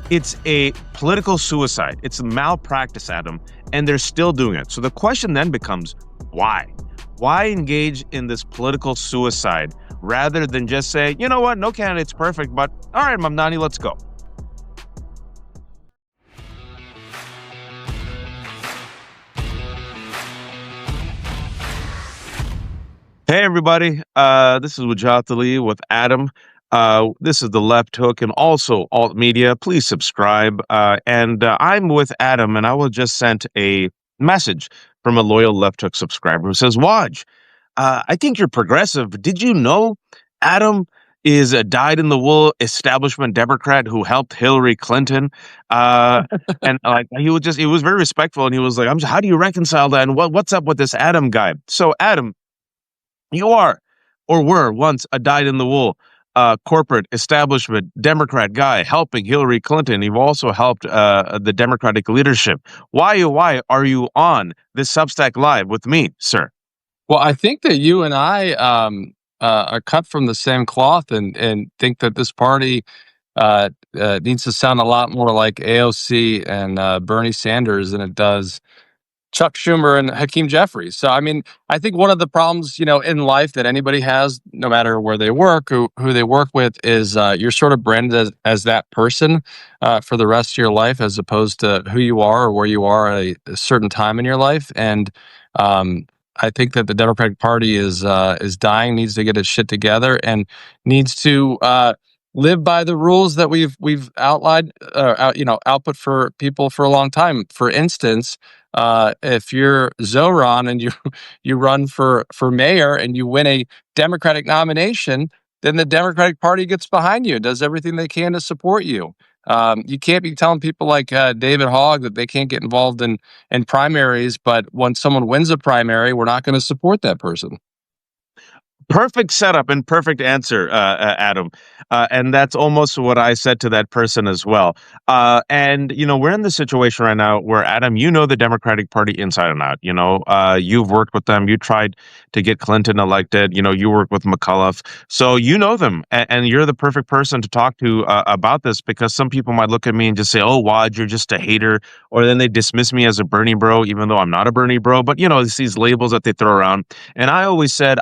It's a political suicide. It's a malpractice, Adam, and they're still doing it. So the question then becomes, why? Why engage in this political suicide rather than just say, you know what, no candidate's perfect, but all right, Mamdani, let's go. Hey, everybody. This is Wajat Ali with Adam. This is the Left Hook and also Alt Media. Please subscribe. And I'm with Adam, and I was just sent a message from a loyal Left Hook subscriber who says, Waj, I think you're progressive. Did you know Adam is a dyed-in-the-wool establishment Democrat who helped Hillary Clinton? And like he was very respectful, and he was like, how do you reconcile that? And what's up with this Adam guy? So, Adam, you are or were once a dyed-in-the-wool corporate establishment Democrat guy helping Hillary Clinton. You've also helped the Democratic leadership. Why are you on this Substack Live with me, sir? Well, I think that you and I are cut from the same cloth and think that this party needs to sound a lot more like AOC and Bernie Sanders than it does Chuck Schumer and Hakeem Jeffries. So, I mean, I think one of the problems, in life that anybody has, no matter where they work, who they work with, is you're sort of branded as that person for the rest of your life, as opposed to who you are or where you are at a certain time in your life. And I think that the Democratic Party is dying, needs to get its shit together, and needs to live by the rules that we've outlined, output for people for a long time. For instance, if you're Zohran and you run for mayor and you win a Democratic nomination, then the Democratic Party gets behind you, does everything they can to support you. You can't be telling people like David Hogg that they can't get involved in primaries, but when someone wins a primary, we're not going to support that person. Perfect setup and perfect answer, Adam. And that's almost what I said to that person as well. And, we're in the situation right now where, Adam, the Democratic Party inside and out. You've worked with them. You tried to get Clinton elected. You work with McAuliffe. So you know them. And you're the perfect person to talk to about this, because some people might look at me and just say, oh, Wad, you're just a hater. Or then they dismiss me as a Bernie bro, even though I'm not a Bernie bro. But, it's these labels that they throw around. And I always said,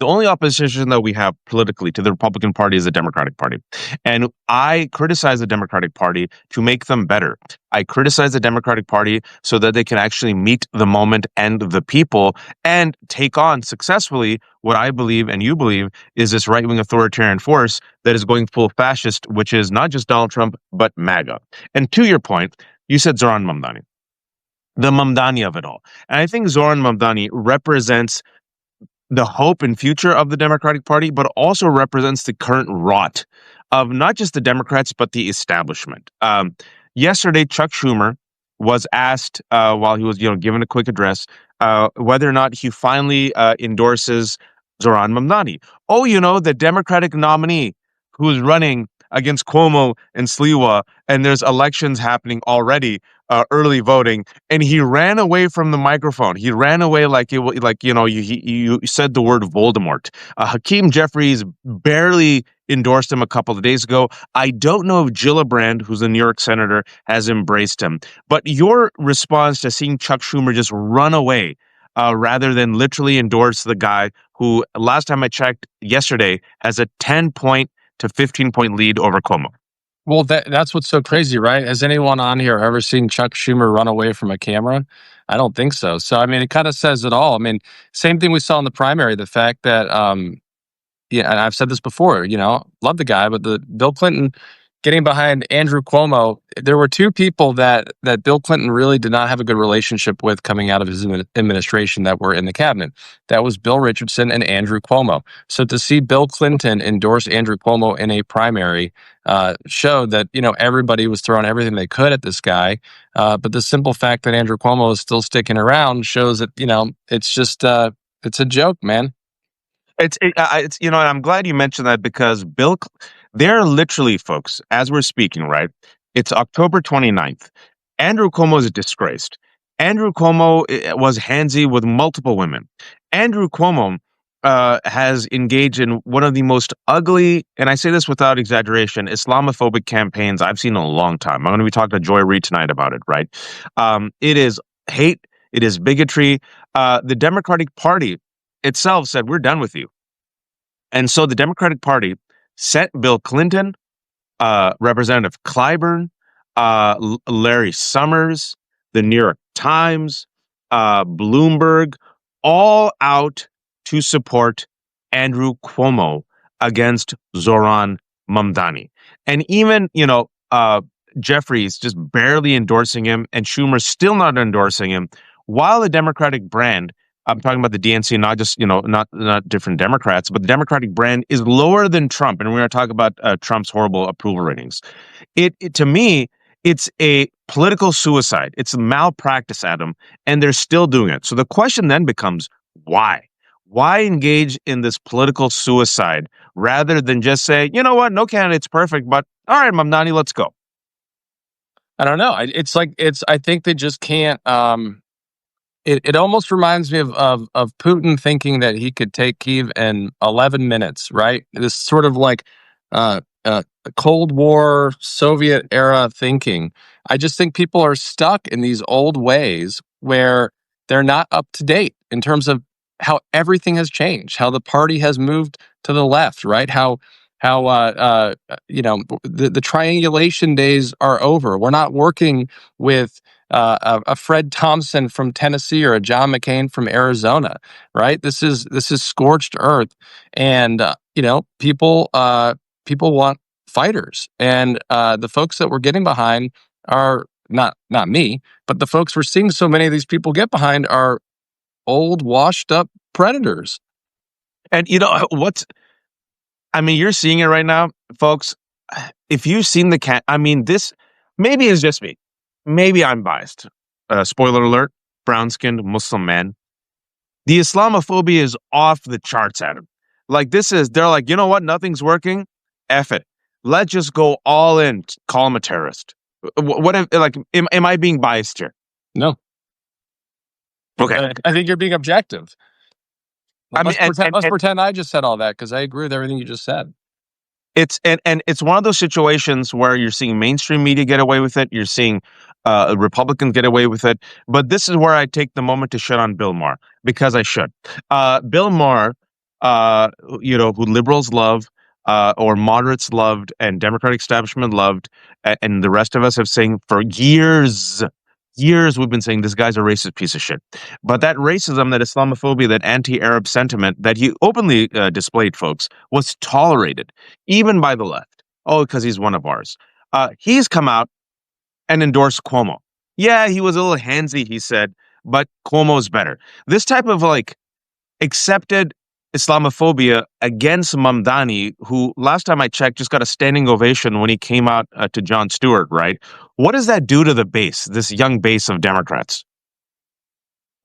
the only opposition that we have politically to the Republican Party is the Democratic Party. And I criticize the Democratic Party to make them better. I criticize the Democratic Party so that they can actually meet the moment and the people and take on successfully what I believe and you believe is this right-wing authoritarian force that is going full fascist, which is not just Donald Trump, but MAGA. And to your point, you said Zohran Mamdani, the Mamdani of it all. And I think Zohran Mamdani represents the hope and future of the Democratic Party, but also represents the current rot of not just the Democrats, but the establishment. Yesterday, Chuck Schumer was asked while he was, given a quick address, whether or not he finally endorses Zohran Mamdani. Oh, the Democratic nominee who's running against Cuomo and Sliwa, and there's elections happening already, early voting, and he ran away from the microphone. He ran away you said the word Voldemort. Hakeem Jeffries barely endorsed him a couple of days ago. I don't know if Gillibrand, who's a New York senator, has embraced him. But your response to seeing Chuck Schumer just run away rather than literally endorse the guy who, last time I checked yesterday, has a 10-point to 15-point lead over Cuomo. Well, that's what's so crazy, right? Has anyone on here ever seen Chuck Schumer run away from a camera? I don't think so. So, I mean, it kind of says it all. I mean, same thing we saw in the primary, the fact that, and I've said this before, love the guy, but the Bill Clinton getting behind Andrew Cuomo, there were two people that Bill Clinton really did not have a good relationship with coming out of his administration that were in the cabinet. That was Bill Richardson and Andrew Cuomo. So to see Bill Clinton endorse Andrew Cuomo in a primary showed that, everybody was throwing everything they could at this guy. But the simple fact that Andrew Cuomo is still sticking around shows that, it's just, it's a joke, man. It's and I'm glad you mentioned that, because they're literally, folks, as we're speaking, right? It's October 29th. Andrew Cuomo is disgraced. Andrew Cuomo was handsy with multiple women. Andrew Cuomo has engaged in one of the most ugly, and I say this without exaggeration, Islamophobic campaigns I've seen in a long time. I'm going to be talking to Joy Reid tonight about it, right? It is hate, it is bigotry. The Democratic Party itself said, we're done with you. And so the Democratic Party sent Bill Clinton, Representative Clyburn, Larry Summers, the New York Times, Bloomberg, all out to support Andrew Cuomo against Zohran Mamdani. And even, Jeffries just barely endorsing him and Schumer still not endorsing him, while the Democratic brand, I'm talking about the DNC, not just, not different Democrats, but the Democratic brand is lower than Trump. And we're going to talk about Trump's horrible approval ratings. It to me, it's a political suicide. It's a malpractice, Adam, and they're still doing it. So the question then becomes, why? Why engage in this political suicide rather than just say, you know what, no candidate's perfect, but all right, Mamdani, let's go. I don't know. I think they just can't. It almost reminds me of Putin thinking that he could take Kyiv in 11 minutes, right? This sort of like Cold War, Soviet era thinking. I just think people are stuck in these old ways where they're not up to date in terms of how everything has changed, how the party has moved to the left, right? How the triangulation days are over. We're not working with a Fred Thompson from Tennessee or a John McCain from Arizona, right? This is scorched earth, and people want fighters, and the folks that we're getting behind are not me, but the folks we're seeing so many of these people get behind are old, washed up predators. And you're seeing it right now, folks. If you've seen this maybe it's just me. Maybe I'm biased. Spoiler alert, brown-skinned Muslim man. The Islamophobia is off the charts, Adam. They're like, you know what? Nothing's working. F it. Let's just go all in. Call him a terrorist. Am I being biased here? No. Okay. I think you're being objective. Let's let's pretend I just said all that because I agree with everything you just said. It's one of those situations where you're seeing mainstream media get away with it. You're seeing Republicans get away with it. But this is where I take the moment to shit on Bill Maher, because I should. Bill Maher, who liberals love, or moderates loved, and Democratic establishment loved, and the rest of us have saying for years we've been saying this guy's a racist piece of shit. But that racism, that Islamophobia, that anti-Arab sentiment that he openly displayed, folks, was tolerated even by the left. Oh, because he's one of ours. He's come out and endorsed Cuomo. Yeah, he was a little handsy, he said, but Cuomo's better. This type of accepted Islamophobia against Mamdani, who last time I checked just got a standing ovation when he came out to Jon Stewart, right? What does that do to the base, this young base of Democrats?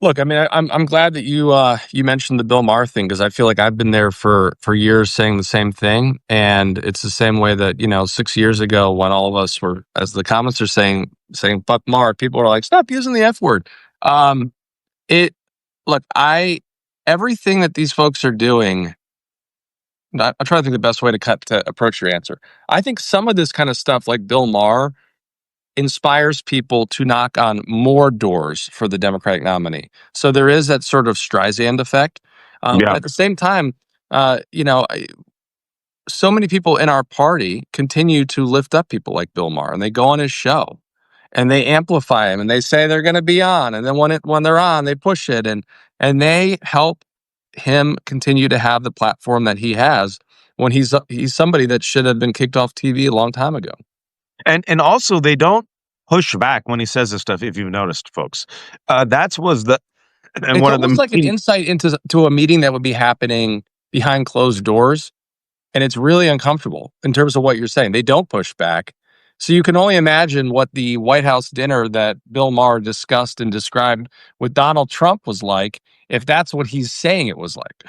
Look, I'm glad that you mentioned the Bill Maher thing, because I feel like I've been there for years saying the same thing, and it's the same way that 6 years ago when all of us were, as the comments are saying fuck Maher, people were like, stop using the F word. Everything that these folks are doing, I'm trying to think the best way to approach your answer. I think some of this kind of stuff, like Bill Maher, inspires people to knock on more doors for the Democratic nominee. So there is that sort of Streisand effect. At the same time, so many people in our party continue to lift up people like Bill Maher, and they go on his show, and they amplify him, and they say they're going to be on, and then when they're on, they push it, and they help him continue to have the platform that he has when he's somebody that should have been kicked off TV a long time ago. And also they don't push back when he says this stuff. If you've noticed, folks, it's almost like an insight into a meeting that would be happening behind closed doors, and it's really uncomfortable in terms of what you're saying. They don't push back. So you can only imagine what the White House dinner that Bill Maher discussed and described with Donald Trump was like, if that's what he's saying it was like.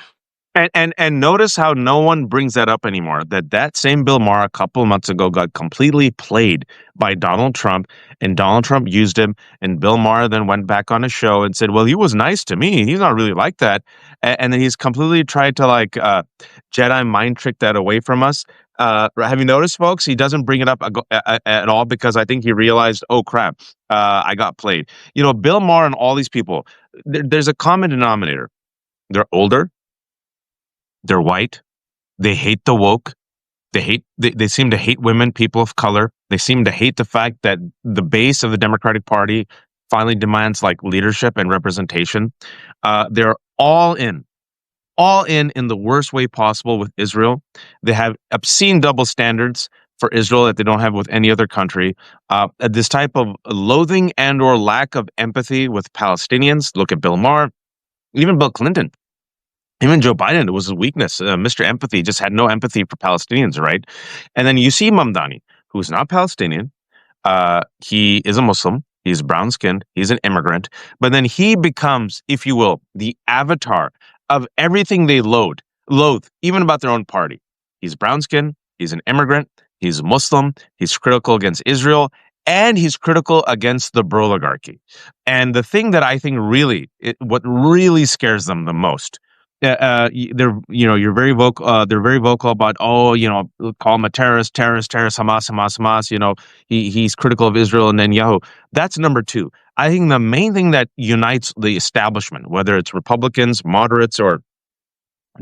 And notice how no one brings that up anymore. That same Bill Maher a couple of months ago got completely played by Donald Trump, and Donald Trump used him. And Bill Maher then went back on his show and said, "Well, he was nice to me. He's not really like that." And then he's completely tried to like Jedi mind trick that away from us. Have you noticed, folks? He doesn't bring it up at all because I think he realized, oh crap, I got played. You know, Bill Maher and all these people. There's a common denominator. They're older. They're white. They hate the woke. They seem to hate women, people of color. They seem to hate the fact that the base of the Democratic Party finally demands like leadership and representation. They're all in the worst way possible with Israel. They have obscene double standards for Israel that they don't have with any other country. This type of loathing and or lack of empathy with Palestinians. Look at Bill Maher, even Bill Clinton. Even Joe Biden, it was his weakness. Mr. Empathy just had no empathy for Palestinians, right? And then you see Mamdani, who's not Palestinian. He is a Muslim. He's brown skinned. He's an immigrant. But then he becomes, if you will, the avatar of everything they loathe, even about their own party. He's brown skinned. He's an immigrant. He's Muslim. He's critical against Israel. And he's critical against the oligarchy. And the thing that I think what really scares them the most, they're you're very vocal. They're very vocal about call him a terrorist, Hamas. He's critical of Israel and Netanyahu. That's number two. I think the main thing that unites the establishment, whether it's Republicans, moderates, or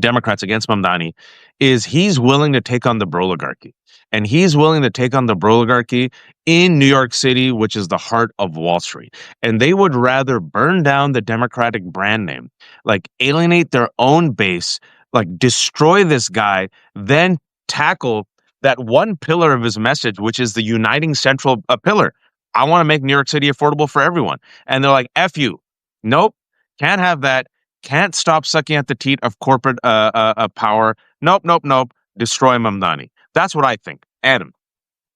Democrats against Mamdani, is he's willing to take on the oligarchy. And he's willing to take on the oligarchy in New York City, which is the heart of Wall Street. And they would rather burn down the Democratic brand name, like alienate their own base, like destroy this guy, than tackle that one pillar of his message, which is the uniting central pillar. I want to make New York City affordable for everyone. And they're like, F you. Nope, can't have that. Can't stop sucking at the teat of corporate power. Nope. Destroy Mamdani. That's what I think. Adam.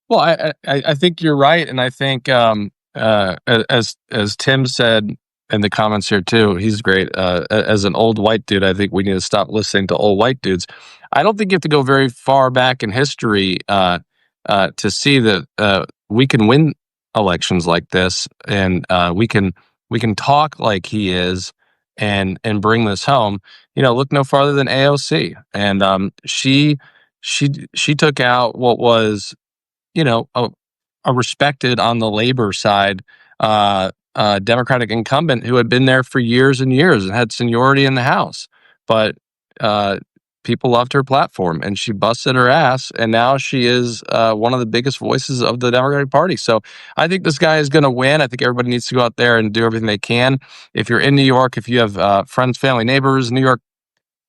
Well, I think you're right, and I think as Tim said in the comments here too, he's great. As an old white dude, I think we need to stop listening to old white dudes. I don't think you have to go very far back in history to see that we can win elections like this, and we can talk like he is, and bring this home. Look no farther than AOC, and she took out what was a respected on the labor side Democratic incumbent who had been there for years and years and had seniority in the House, but people loved her platform and she busted her ass, and now she is one of the biggest voices of the Democratic Party. So I think this guy is going to win. I think everybody needs to go out there and do everything they can. If you're in New York, if you have friends, family, neighbors in New York,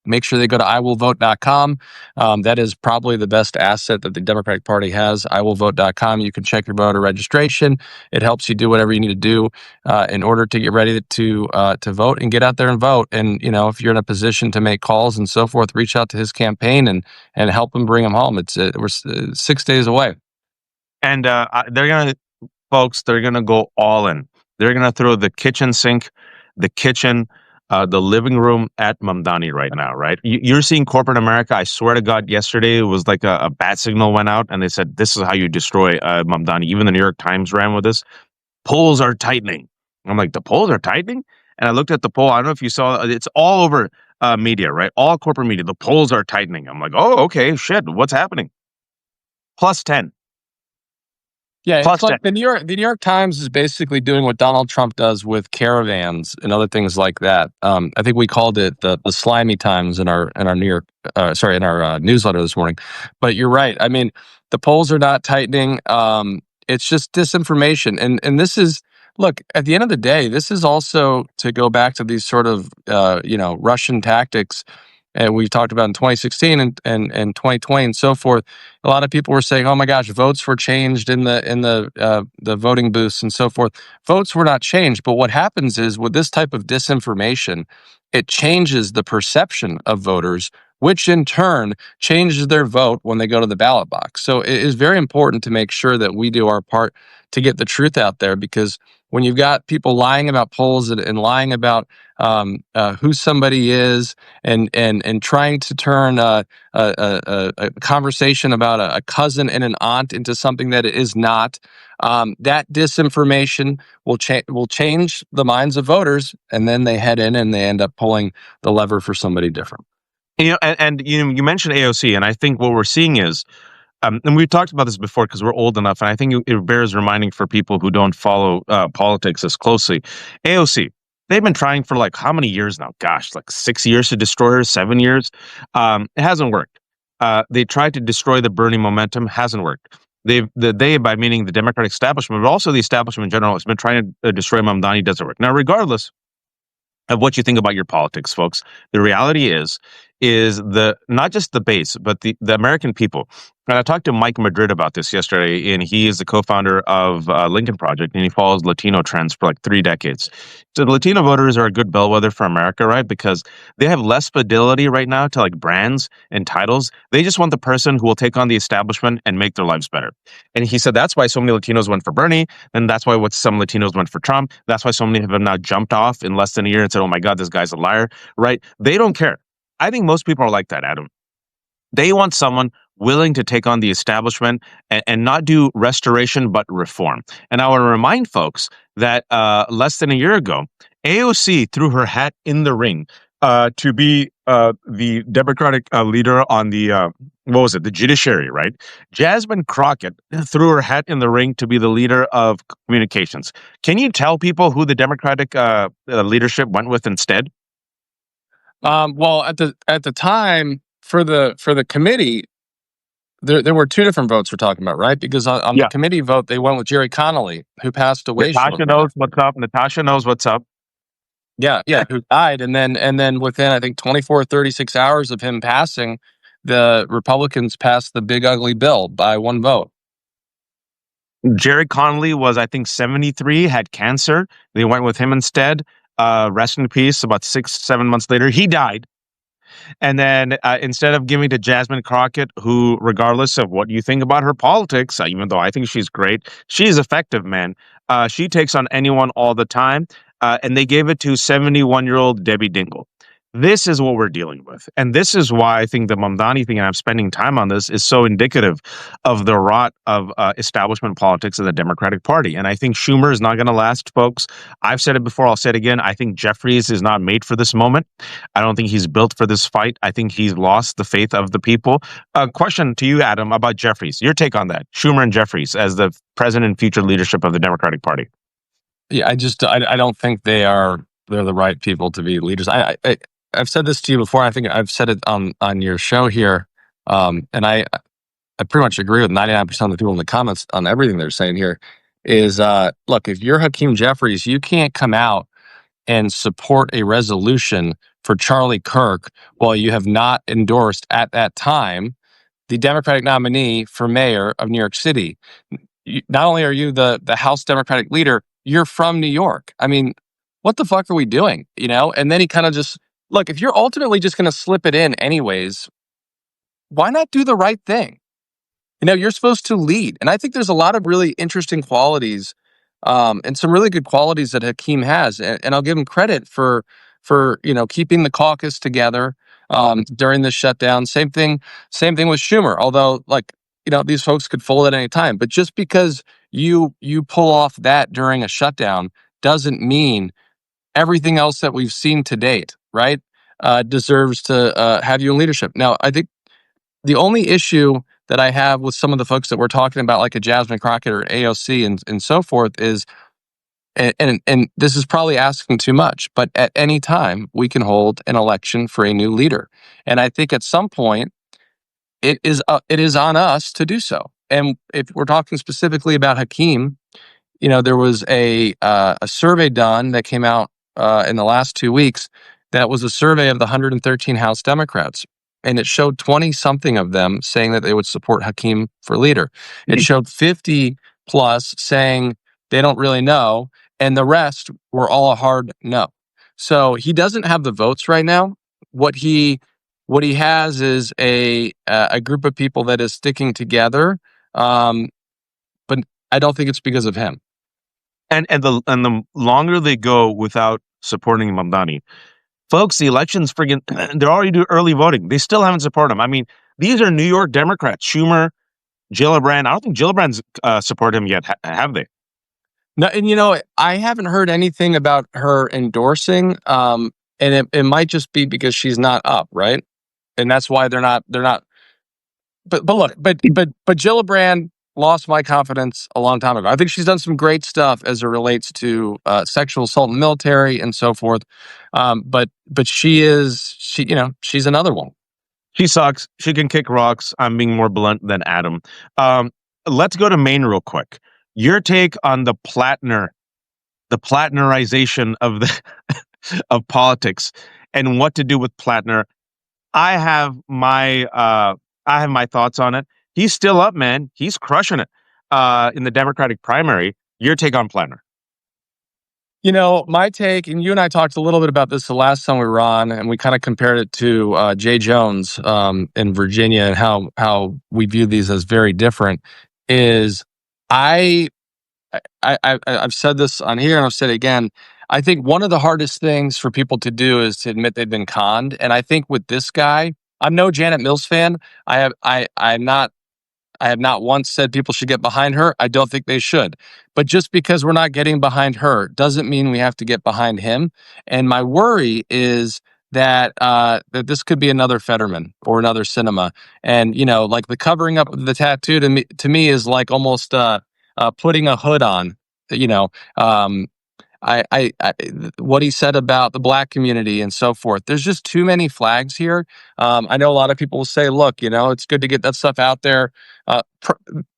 make sure they go to iwillvote.com. That is probably the best asset that the Democratic Party has, iwillvote.com. You can check your voter registration. It helps you do whatever you need to do in order to get ready to vote and get out there and vote. And, if you're in a position to make calls and so forth, reach out to his campaign and help him bring him home. We're 6 days away. And they're going to go all in. They're going to throw the kitchen sink, the kitchen, the living room at Mamdani right now, right? You're seeing corporate America. I swear to God, yesterday it was like a bat signal went out and they said, this is how you destroy Mamdani. Even the New York Times ran with this. Polls are tightening. I'm like, the polls are tightening? And I looked at the poll. I don't know if you saw, it's all over media, right? All corporate media. The polls are tightening. I'm like, oh, okay, shit. What's happening? Plus 10. Yeah, Plus it's like 10. the New York Times is basically doing what Donald Trump does with caravans and other things like that. I think we called it the slimy times in our New York, in our newsletter this morning. But you're right. I mean, the polls are not tightening. It's just disinformation, and this is, look, at the end of the day, this is also to go back to these sort of Russian tactics. And we talked about in 2016 and 2020 and so forth. A lot of people were saying, "Oh my gosh, votes were changed in the voting booths and so forth." Votes were not changed, but what happens is with this type of disinformation, it changes the perception of voters which in turn changes their vote when they go to the ballot box. So it is very important to make sure that we do our part to get the truth out there, because when you've got people lying about polls and lying about who somebody is, and trying to turn a conversation about a cousin and an aunt into something that it is not, that disinformation will change the minds of voters, and then they head in and they end up pulling the lever for somebody different. And you mentioned AOC, and I think what we're seeing is, and we've talked about this before because we're old enough, and I think it bears reminding for people who don't follow politics as closely. AOC, they've been trying for like how many years now? Gosh, like 6 years to destroy her, 7 years. It hasn't worked. They tried to destroy the Bernie momentum, hasn't worked. They, by meaning the Democratic establishment, but also the establishment in general, has been trying to destroy Mamdani. Doesn't work. Now, regardless of what you think about your politics, folks, the reality is the not just the base, but the American people. And I talked to Mike Madrid about this yesterday, and he is the co-founder of Lincoln Project, and he follows Latino trends for like 3 decades. So the Latino voters are a good bellwether for America, right? Because they have less fidelity right now to like brands and titles. They just want the person who will take on the establishment and make their lives better. And he said that's why so many Latinos went for Bernie, and that's why what some Latinos went for Trump. That's why so many of them now jumped off in less than a year and said, "Oh my God, this guy's a liar," right? They don't care. I think most people are like that, Adam. They want someone willing to take on the establishment and not do restoration, but reform. And I want to remind folks that less than a year ago, AOC threw her hat in the ring to be the Democratic leader on the, what was it, the judiciary, right? Jasmine Crockett threw her hat in the ring to be the leader of communications. Can you tell people who the Democratic leadership went with instead? Well, at the time for the committee, there were two different votes we're talking about, right? Because on the Yeah. committee vote, they went with Jerry Connolly, who passed away Natasha shortly. knows what's up. Natasha knows what's up. Yeah, who died, and then within I think 24 36 hours of him passing, the Republicans passed the big ugly bill by one vote. Jerry Connolly was, I think, 73, had cancer. They went with him instead. Rest in peace. About 6, 7 months later, he died. And then instead of giving to Jasmine Crockett, who, regardless of what you think about her politics, even though I think she's great, she's effective, man. She takes on anyone all the time. And they gave it to 71-year-old Debbie Dingle. This is what we're dealing with. And this is why I think the Mamdani thing, and I'm spending time on this, is so indicative of the rot of establishment politics of the Democratic Party. And I think Schumer is not going to last, folks. I've said it before, I'll say it again. I think Jeffries is not made for this moment. I don't think he's built for this fight. I think he's lost the faith of the people. Question to you, Adam, about Jeffries. Your take on that, Schumer and Jeffries as the present and future leadership of the Democratic Party. Yeah, I don't think they're the right people to be leaders. I've said this to you before. I think I've said it on your show here, and I pretty much agree with 99% of the people in the comments on everything they're saying here. Is look, if you're Hakeem Jeffries, you can't come out and support a resolution for Charlie Kirk while you have not endorsed at that time the Democratic nominee for mayor of New York City. Not only are you the House Democratic leader, you're from New York. I mean, what the fuck are we doing? And then he kind of just, look, if you're ultimately just going to slip it in anyways, why not do the right thing? You're supposed to lead. And I think there's a lot of really interesting qualities, and some really good qualities that Hakeem has. And I'll give him credit for keeping the caucus together during the shutdown. Same thing with Schumer. Although, these folks could fold at any time. But just because you pull off that during a shutdown doesn't mean everything else that we've seen to date, right, deserves to have you in leadership. Now, I think the only issue that I have with some of the folks that we're talking about, like a Jasmine Crockett or AOC and so forth, is, and this is probably asking too much, but at any time we can hold an election for a new leader. And I think at some point it is on us to do so. And if we're talking specifically about Hakeem, there was a survey done that came out in the last 2 weeks. That was a survey of the 113 House Democrats. And it showed 20 something of them saying that they would support Hakeem for leader. It showed 50 plus saying they don't really know. And the rest were all a hard no. So he doesn't have the votes right now. What he What he has is a group of people that is sticking together, but I don't think it's because of him. And the longer they go without supporting Mamdani, folks, the election's friggin' they're already doing early voting. They still haven't supported him. I mean, these are New York Democrats. Schumer, Gillibrand. I don't think Gillibrand's support him yet, have they? No, and I haven't heard anything about her endorsing, and it might just be because she's not up, right? And that's why they're not. But look, but Gillibrand lost my confidence a long time ago. I think she's done some great stuff as it relates to sexual assault in the military and so forth. But she's another one. She sucks. She can kick rocks. I'm being more blunt than Adam. Um, let's go to Maine real quick. Your take on the Platnerization of the of politics, and what to do with Platner. I have my thoughts on it. He's still up, man. He's crushing it in the Democratic primary. Your take on Platner? My take, and you and I talked a little bit about this the last time we were on, and we kind of compared it to Jay Jones in Virginia and how we view these as very different. Is I I've said this on here and I've said it again. I think one of the hardest things for people to do is to admit they've been conned. And I think with this guy, I'm no Janet Mills fan. I have not once said people should get behind her. I don't think they should. But just because we're not getting behind her doesn't mean we have to get behind him. And my worry is that this could be another Fetterman or another Cinema. And like the covering up of the tattoo to me is like almost putting a hood on. You know, um, what he said about the black community and so forth. There's just too many flags here. I know a lot of people will say, look, it's good to get that stuff out there.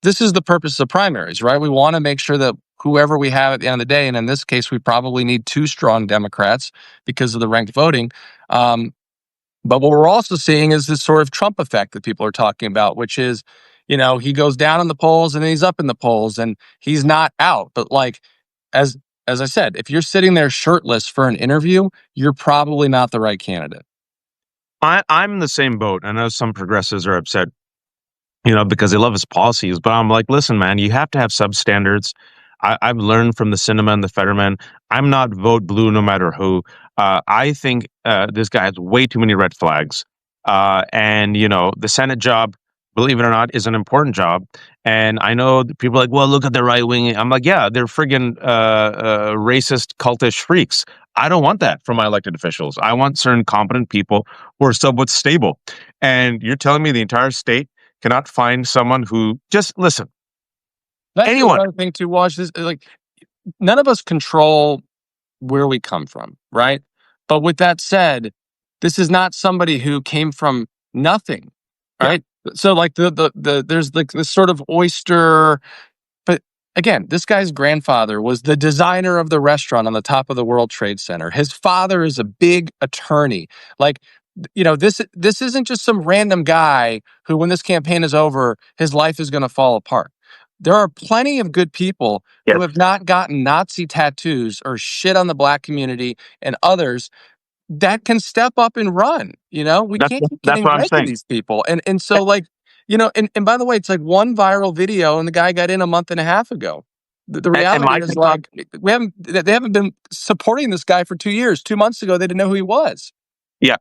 This is the purpose of primaries, right? We want to make sure that whoever we have at the end of the day, and in this case, we probably need two strong Democrats because of the ranked voting. But what we're also seeing is this sort of Trump effect that people are talking about, which is, he goes down in the polls and then he's up in the polls and he's not out. But like, as as I said, if you're sitting there shirtless for an interview, you're probably not the right candidate. I'm in the same boat. I know some progressives are upset, because they love his policies. But I'm like, listen, man, you have to have substandards. I've learned from the Cinema and the Fetterman. I'm not vote blue no matter who. I think this guy has way too many red flags. And the Senate job, believe it or not, is an important job. And I know that people are like, well, look at the right wing. I'm like, yeah, they're friggin' racist, cultish freaks. I don't want that from my elected officials. I want certain competent people who are somewhat stable. And you're telling me the entire state cannot find someone who just listen. That's the Anyone. other thing to watch this. Like, none of us control where we come from, right? But with that said, this is not somebody who came from nothing, Yeah. right? So like there's like this sort of oyster. But again, this guy's grandfather was the designer of the restaurant on the top of the World Trade Center. His father is a big attorney. Like, this isn't just some random guy who, when this campaign is over, his life is going to fall apart. There are plenty of good people Yes. who have not gotten Nazi tattoos or shit on the black community and others that can step up and run. We That's can't keep that's getting what I'm rid of saying. these people. And so like, and by the way, it's like one viral video and the guy got in a month and a half ago. The And reality my is take on like they haven't been supporting this guy for 2 years. 2 months ago, they didn't know who he was. yeah,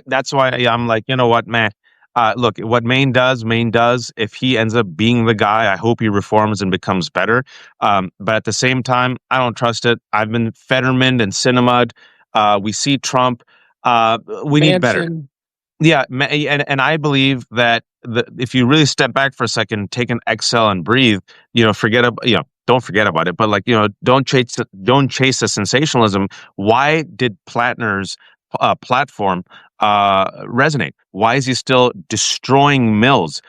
that's why I'm like, you know what, man. Look, what Maine does. If he ends up being the guy, I hope he reforms and becomes better. But at the same time, I don't trust it. I've been Fetterman and Cinema. We see Trump. We need better. Manson. Yeah, and I believe that if you really step back for a second, take an exhale and breathe, forget about don't forget about it, but like don't chase the sensationalism. Why did Plattner's platform resonate? Why is he still destroying mills?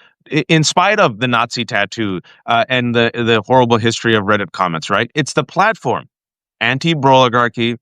In spite of the Nazi tattoo and the horrible history of Reddit comments, right? It's the platform, anti-oligarchy,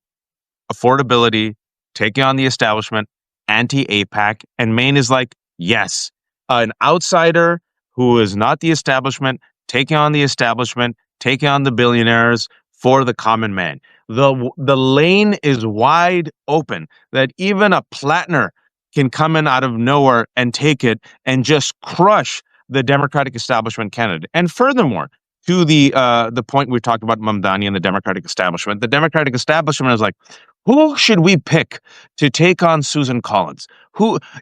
affordability, taking on the establishment, anti-APAC, and Maine is like, yes, an outsider who is not the establishment, taking on the establishment, taking on the billionaires for the common man. The lane is wide open that even a Plattner can come in out of nowhere and take it and just crush the Democratic establishment candidate. And furthermore, to the point we talked about Mamdani and the Democratic establishment, the Democratic establishment is like, who should we pick to take on Susan Collins?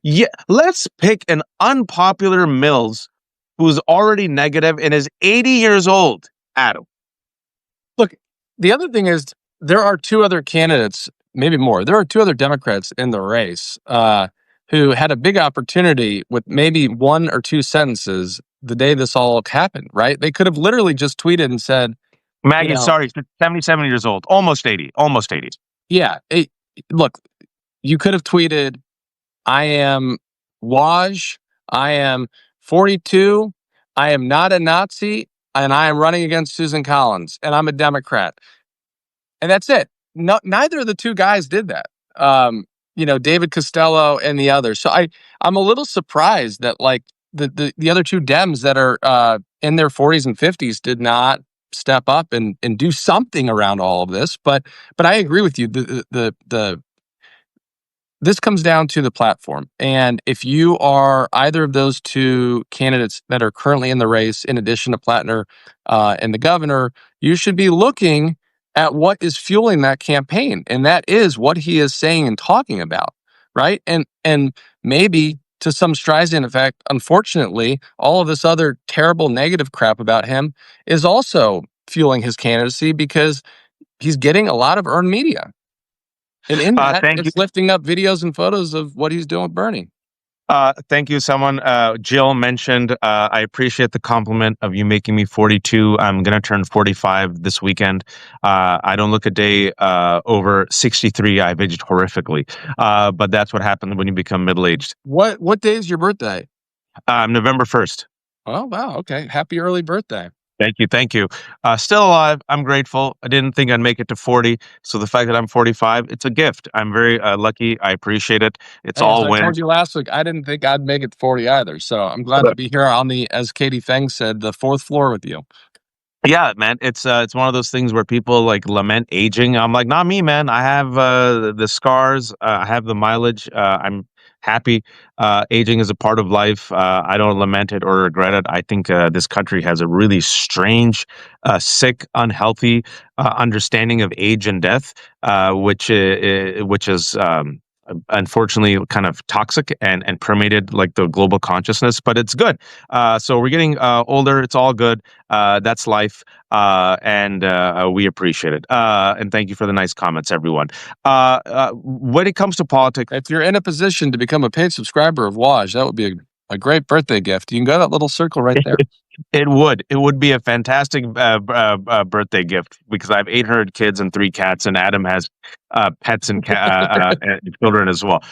Yeah, let's pick an unpopular Mills who's already negative and is 80 years old. Adam. Look, the other thing is there are two other candidates, maybe more. There are two other Democrats in the race who had a big opportunity with maybe one or two sentences the day this all happened, right? They could have literally just tweeted and said, Maggie, sorry, 77 years old, almost 80, almost 80. Yeah. Look, you could have tweeted, I am Waj, I am 42, I am not a Nazi, and I am running against Susan Collins, and I'm a Democrat. And that's it. No, neither of the two guys did that. David Costello and the other. So I'm a little surprised that like the other two Dems that are in their 40s and 50s did not step up and do something around all of this. But I agree with you. This comes down to the platform. And if you are either of those two candidates that are currently in the race, in addition to Plattner and the governor, you should be looking at what is fueling that campaign. And that is what he is saying and talking about, right? And maybe to some Streisand effect, unfortunately, all of this other terrible negative crap about him is also fueling his candidacy because he's getting a lot of earned media. And in that, it's lifting up videos and photos of what he's doing with Bernie. Thank you. Someone, Jill mentioned, I appreciate the compliment of you making me 42. I'm going to turn 45 this weekend. I don't look a day over 63. I've aged horrifically. But that's what happens when you become middle-aged. What day is your birthday? November 1st. Oh, wow. Okay. Happy early birthday. Thank you. Still alive. I'm grateful. I didn't think I'd make it to 40. So the fact that I'm 45, it's a gift. I'm very lucky. I appreciate it. It's all wins. I told you last week, I didn't think I'd make it to 40 either. So I'm glad to be here on the, as Katie Feng said, the fourth floor with you. Yeah, man. It's one of those things where people like lament aging. I'm like, not me, man. I have the scars. I have the mileage. I'm happy. Aging is a part of life. I don't lament it or regret it. I think this country has a really strange, sick, unhealthy understanding of age and death, which is unfortunately kind of toxic and permeated like the global consciousness, but it's good. So we're getting older. It's all good. That's life. And we appreciate it. And thank you for the nice comments, everyone. When it comes to politics, if you're in a position to become a paid subscriber of Waj, that would be a great birthday gift. You can go to that little circle right there. It would be a fantastic birthday gift because I have 800 kids and 3 cats, and Adam has pets and and children as well.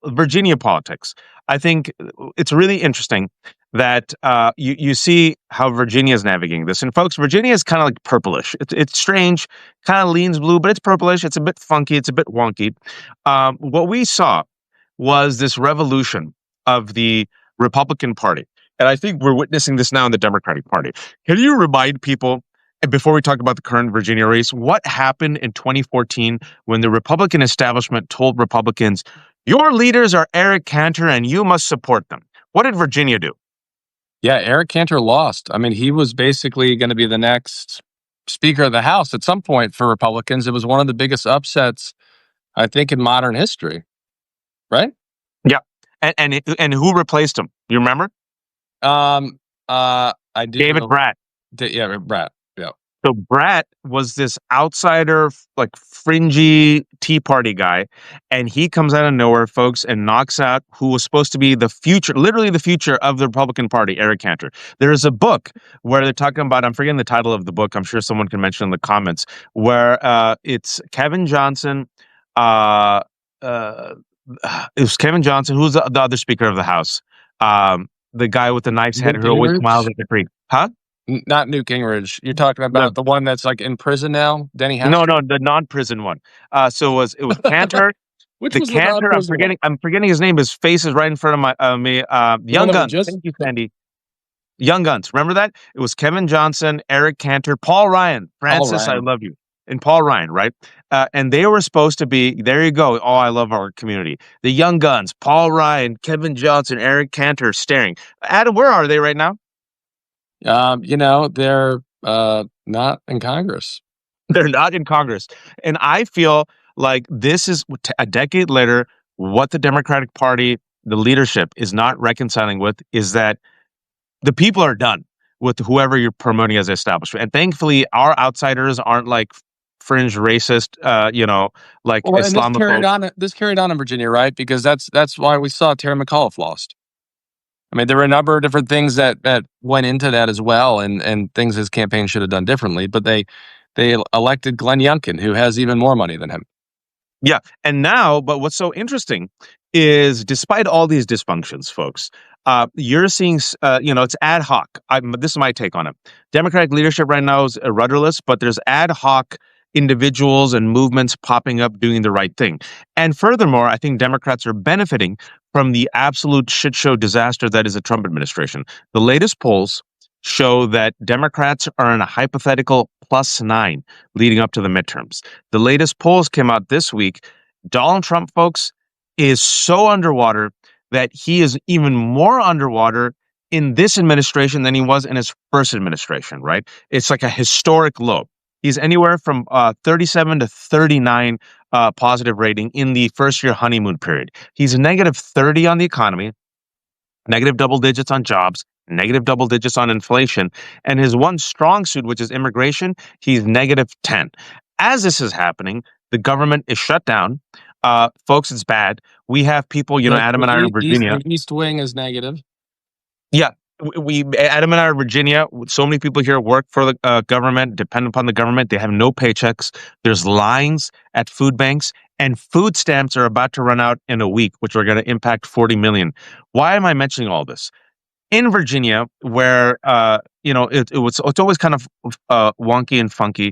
Virginia politics. I think it's really interesting that you see how Virginia is navigating this. And folks, Virginia is kind of like purplish. It's strange, kind of leans blue, but it's purplish. It's a bit funky. It's a bit wonky. What we saw was this revolution of the Republican Party. And I think we're witnessing this now in the Democratic Party. Can you remind people, and before we talk about the current Virginia race, what happened in 2014 when the Republican establishment told Republicans, your leaders are Eric Cantor and you must support them? What did Virginia do? Yeah, Eric Cantor lost. I mean, he was basically going to be the next Speaker of the House at some point for Republicans. It was one of the biggest upsets, I think, in modern history. Right? Yeah. And who replaced him? You remember? I do. David Bratt. Yeah, Bratt. Yeah. So Bratt was this outsider, like fringy Tea Party guy, and he comes out of nowhere, folks, and knocks out who was supposed to be the future, literally the future of the Republican Party, Eric Cantor. There is a book where they're talking about, I'm forgetting the title of the book, I'm sure someone can mention in the comments, where it's Kevin Johnson, it was Kevin Johnson, who's the other Speaker of the House? The guy with the nice head who always smiles at the creek. Huh? Not Newt Gingrich. You're talking about the one that's like in prison now, Denny Hastert? No, the non-prison one. So it was Cantor. Which the was Cantor. I'm forgetting his name. His face is right in front of me. Young Guns. Thank you, Sandy. Young Guns. Remember that? It was Kevin Johnson, Eric Cantor, Paul Ryan. Francis, I love you. and Paul Ryan, right? And they were supposed to be, there you go. Oh, I love our community. The young guns, Paul Ryan, Kevin Johnson, Eric Cantor staring. Adam, where are they right now? They're not in Congress. They're not in Congress. And I feel like this is a decade later, what the Democratic Party, the leadership is not reconciling with is that the people are done with whoever you're promoting as establishment. And thankfully, our outsiders aren't like fringe racist, like Well, and Islamophobe. this carried on in Virginia, right? Because that's why we saw Terry McAuliffe lost. I mean, there were a number of different things that went into that as well, and things his campaign should have done differently. But they elected Glenn Youngkin, who has even more money than him. Yeah. And now, but what's so interesting is despite all these dysfunctions, folks, you're seeing, it's ad hoc. This is my take on it. Democratic leadership right now is rudderless, but there's ad hoc individuals and movements popping up doing the right thing. And furthermore, I think Democrats are benefiting from the absolute shit show disaster that is the Trump administration. The latest polls show that Democrats are in a hypothetical +9 leading up to the midterms. The latest polls came out this week. Donald Trump, folks, is so underwater that he is even more underwater in this administration than he was in his first administration, right? It's like a historic low. He's anywhere from 37 to 39 positive rating in the first year honeymoon period. He's -30 on the economy, negative double digits on jobs, negative double digits on inflation. And his one strong suit, which is immigration, he's -10. As this is happening, the government is shut down. Folks, it's bad. We have people, Adam and I are in Virginia. The East Wing is negative. Yeah. Adam and I are in Virginia. So many people here work for the government, depend upon the government. They have no paychecks. There's lines at food banks, and food stamps are about to run out in a week, which are going to impact 40 million. Why am I mentioning all this? In Virginia, where it's always kind of wonky and funky.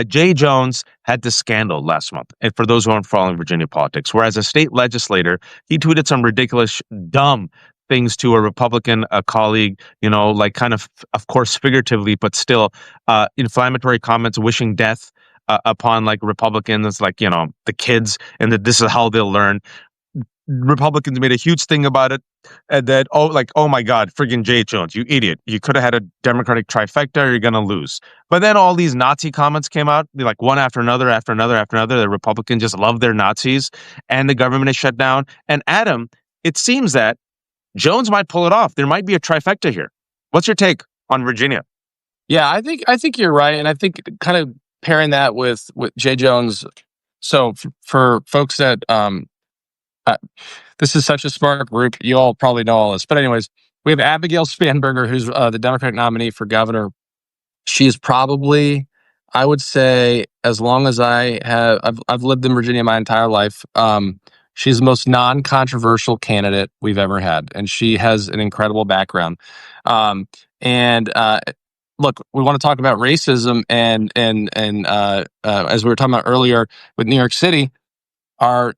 Jay Jones had this scandal last month, and for those who aren't following Virginia politics, where as a state legislator, he tweeted some ridiculous, dumb things to a Republican colleague, like kind of course, figuratively, but still inflammatory comments, wishing death upon like Republicans, like the kids, and that this is how they'll learn. Republicans made a huge thing about it, and that oh my God, friggin' Jay Jones, you idiot! You could have had a Democratic trifecta, or you're gonna lose. But then all these Nazi comments came out, like one after another, after another, after another. The Republicans just love their Nazis, and the government is shut down. And Adam, it seems that Jones might pull it off. There might be a trifecta here. What's your take on Virginia? Yeah, I think you're right, and I think kind of pairing that with Jay Jones. So for folks that this is such a smart group. You all probably know all this. But anyways, we have Abigail Spanberger, who's the Democratic nominee for governor. She's probably, I would say, as long as I've lived in Virginia my entire life, she's the most non-controversial candidate we've ever had. And she has an incredible background. Look, we want to talk about racism and as we were talking about earlier with New York City, our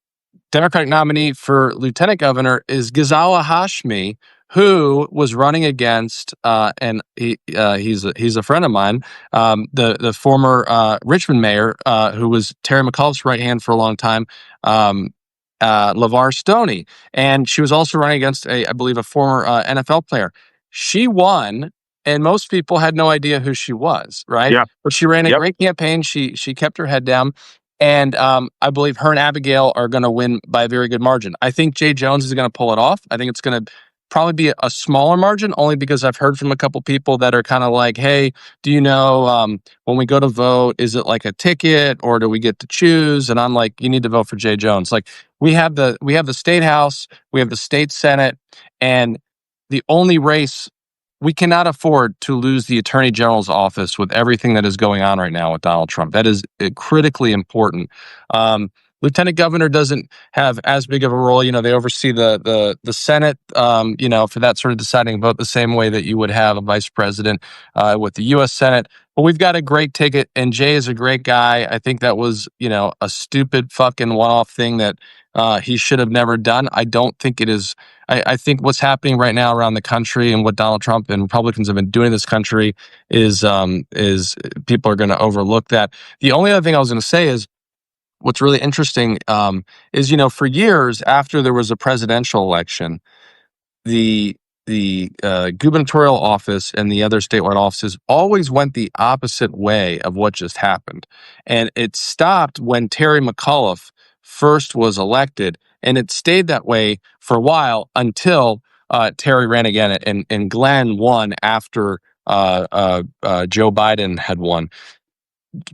Democratic nominee for lieutenant governor is Ghazala Hashmi, who was running against, and he's a friend of mine, the former Richmond mayor, who was Terry McAuliffe's right hand for a long time, LeVar Stoney, and she was also running against I believe a former NFL player. She won, and most people had no idea who she was, right? Yeah. But she ran a great campaign. She kept her head down. And I believe her and Abigail are going to win by a very good margin. I think Jay Jones is going to pull it off. I think it's going to probably be a smaller margin, only because I've heard from a couple people that are kind of like, hey, do you know when we go to vote, is it like a ticket or do we get to choose? And I'm like, you need to vote for Jay Jones. Like we have the state house, we have the state senate, and the only race. We cannot afford to lose the attorney general's office with everything that is going on right now with Donald Trump. That is critically important. Lieutenant governor doesn't have as big of a role. They oversee the Senate, for that sort of deciding vote the same way that you would have a vice president with the U.S. Senate. Well, we've got a great ticket, and Jay is a great guy. I think that was, a stupid fucking one-off thing that he should have never done. I don't think it is. I think what's happening right now around the country and what Donald Trump and Republicans have been doing in this country is people are going to overlook that. The only other thing I was going to say is what's really interesting is for years after there was a presidential election, the gubernatorial office and the other statewide offices always went the opposite way of what just happened. And it stopped when Terry McAuliffe first was elected, and it stayed that way for a while until Terry ran again, and Glenn won after Joe Biden had won.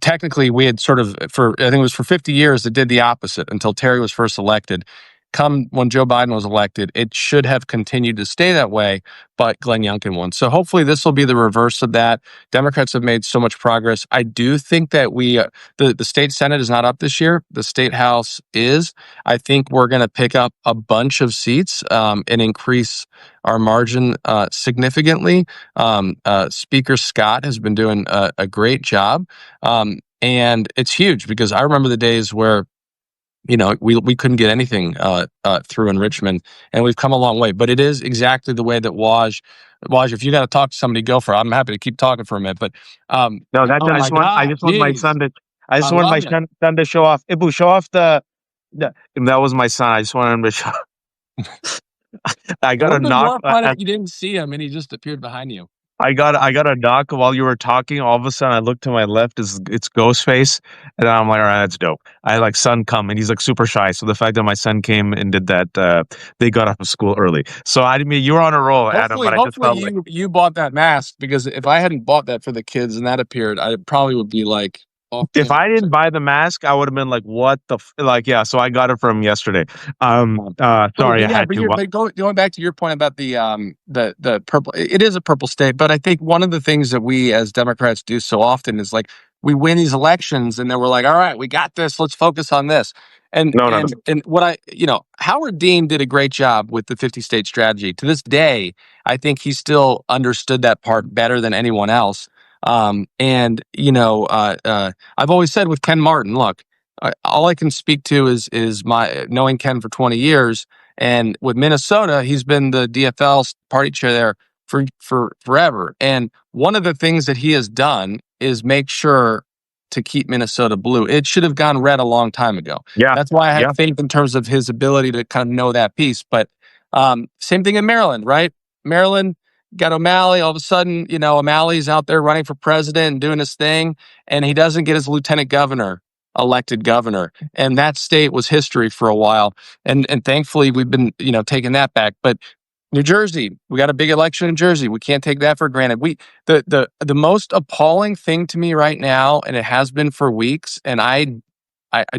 Technically, we had sort of, I think it was for 50 years, it did the opposite until Terry was first elected. Come when Joe Biden was elected, it should have continued to stay that way, but Glenn Youngkin won. So hopefully this will be the reverse of that. Democrats have made so much progress. I do think that the state Senate is not up this year. The state House is. I think we're going to pick up a bunch of seats and increase our margin significantly. Speaker Scott has been doing a great job. And it's huge because I remember the days where we couldn't get anything through in Richmond, and we've come a long way. But it is exactly the way that Waj, if you got to talk to somebody, go for it. I'm happy to keep talking for a minute. But No, that's oh my I God, just want my geez, son to I I just want my love it. son to show off. Ibu, show off that was my son. I just wanted him to show. I It got would a have been knock. more fun if you didn't see him and he just appeared behind you. I got a knock while you were talking. All of a sudden, I look to my left. It's Ghostface, and I'm like, all right, that's dope. I like son come, and he's like super shy. So the fact that my son came and did that, they got off of school early. So I mean, you were on a roll, Adam. Hopefully, But I just hopefully felt like you bought that mask, because if I hadn't bought that for the kids and that appeared, I probably would be like, oh, if I didn't buy the mask, I would have been like, what the like? Yeah. So I got it from yesterday. Sorry, I Yeah, had but to. going back to your point about the purple, it is a purple state. But I think one of the things that we as Democrats do so often is like we win these elections and then we're like, all right, we got this. Let's focus on this. And No, no, no. and and what Howard Dean did a great job with the 50 state strategy. To this day, I think he still understood that part better than anyone else. I've always said with Ken Martin, look, all I can speak to is my knowing Ken for 20 years, and with Minnesota, he's been the DFL party chair there for forever. And one of the things that he has done is make sure to keep Minnesota blue. It should have gone red a long time ago. Yeah, That's why I yeah. have faith in terms of his ability to kind of know that piece. But same thing in Maryland, right? Maryland got O'Malley. All of a sudden, O'Malley's out there running for president and doing his thing, and he doesn't get his lieutenant governor elected governor. And that state was history for a while. And thankfully we've been, taking that back. But New Jersey, we got a big election in Jersey. We can't take that for granted. The most appalling thing to me right now, and it has been for weeks, and I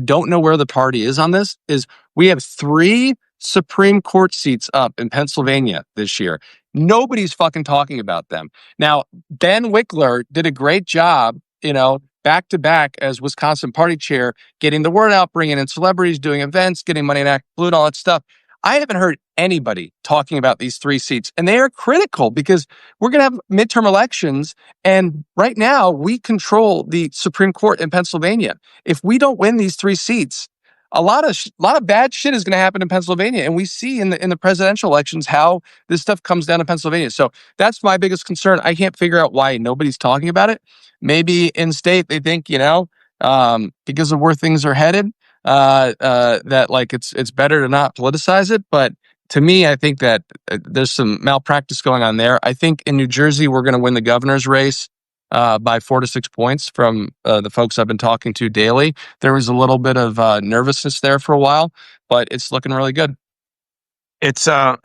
don't know where the party is on this, is we have 3 Supreme Court seats up in Pennsylvania this year. Nobody's fucking talking about them. Now, Ben Wickler did a great job, back to back as Wisconsin party chair, getting the word out, bringing in celebrities, doing events, getting money in Act Blue, and all that stuff. I haven't heard anybody talking about these 3 seats, and they are critical because we're going to have midterm elections. And right now, we control the Supreme Court in Pennsylvania. If we don't win these 3 seats, a lot of bad shit is going to happen in Pennsylvania, and we see in the presidential elections how this stuff comes down to Pennsylvania. So that's my biggest concern. I can't figure out why nobody's talking about it. Maybe in state they think because of where things are headed, that like it's better to not politicize it. But to me, I think that there's some malpractice going on there. I think in New Jersey we're going to win the governor's race by 4 to 6 points from the folks I've been talking to daily. There was a little bit of nervousness there for a while, but it's looking really good. It's all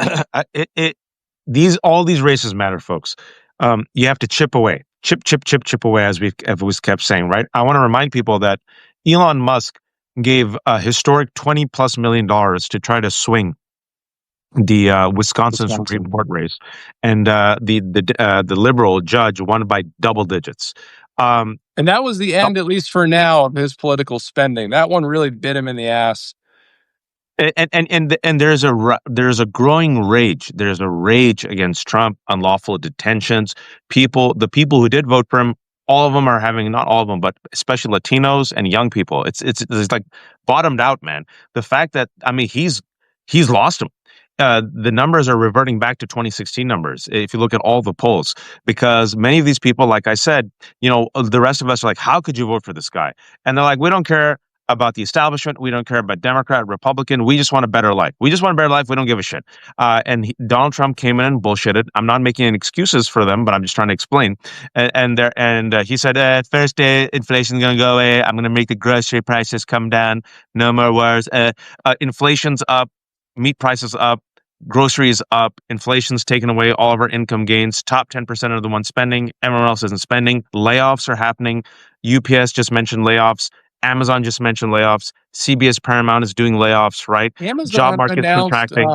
these races matter, folks. You have to chip away, chip away, as we've kept saying, right? I want to remind people that Elon Musk gave a historic $20+ million to try to swing the Wisconsin Supreme Court race, and the liberal judge won by double digits. And that was the end, at least for now, of his political spending. That one really bit him in the ass. And there's a growing rage. There's a rage against Trump, unlawful detentions. The people who did vote for him all of them are having, not all of them, but especially Latinos and young people. It's like bottomed out, man. The fact that, I mean, he's lost them. The numbers are reverting back to 2016 numbers if you look at all the polls, because many of these people, like I said, the rest of us are like, how could you vote for this guy? And they're like, we don't care about the establishment. We don't care about Democrat, Republican. We just want a better life. We just want a better life. We don't give a shit. Donald Trump came in and bullshitted. I'm not making any excuses for them, but I'm just trying to explain. He said, first day inflation is going to go away. I'm going to make the grocery prices come down. No more wars. Inflation's up. Meat prices up, groceries up, inflation's taken away all of our income gains. Top 10% are the ones spending. Everyone else isn't spending. Layoffs are happening. UPS just mentioned layoffs. Amazon just mentioned layoffs. CBS Paramount is doing layoffs, right? Job Amazon market's announced, contracting.